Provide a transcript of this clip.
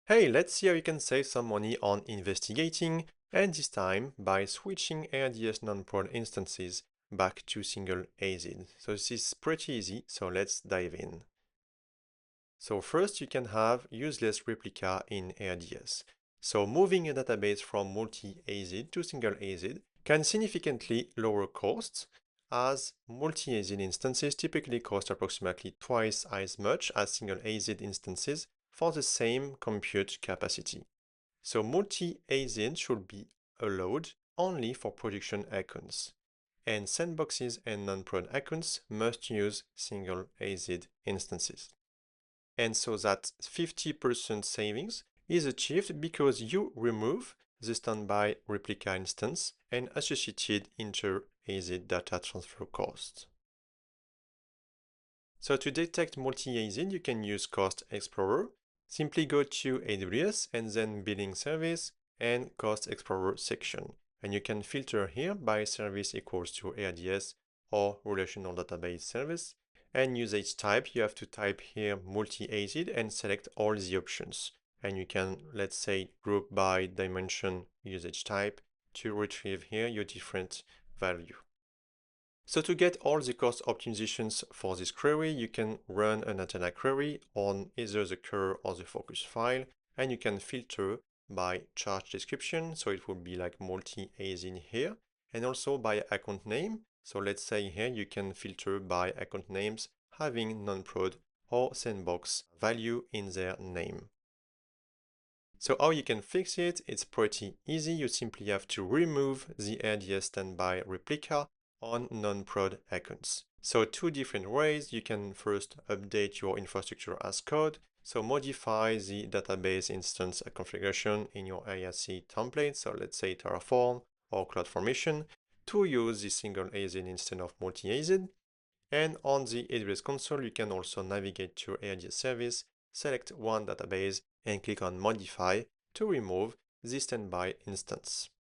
Hey, let's see how you can save some money on investigating, and this time by switching RDS non-prod instances back to single AZ. So this is pretty easy, so let's dive in. So first you can have useless replica in RDS. So moving a database from multi-AZ to single AZ can significantly lower costs, as multi-AZ instances typically cost approximately twice as much as single AZ instances for the same compute capacity. So multi-AZ should be allowed only for production accounts, and sandboxes and non-prod accounts must use single AZ instances. And so that 50% savings is achieved because you remove the standby replica instance and associated inter-AZ data transfer costs. So to detect multi-AZ, you can use Cost Explorer. Simply go to AWS and then Billing Service and Cost Explorer section. And you can filter here by service equals to RDS or relational database service. And usage type, you have to type here multi-AZ and select all the options. And you can, let's say, group by dimension usage type to retrieve here your different value. So to get all the cost optimizations for this query, you can run an antenna query on either the cur or the focus file, and you can filter by charge description. So it will be like multi-AZ in here, and also by account name. So let's say here you can filter by account names having non-prod or sandbox value in their name. So how you can fix it, it's pretty easy. You simply have to remove the RDS standby replica on non-prod accounts. So two different ways. You can first update your infrastructure as code. So modify the database instance configuration in your IRC template. So let's say Terraform or CloudFormation to use the single AZ instead of multi-AZ. And on the AWS console, you can also navigate to RDS service, select one database, and click on Modify to remove the standby instance.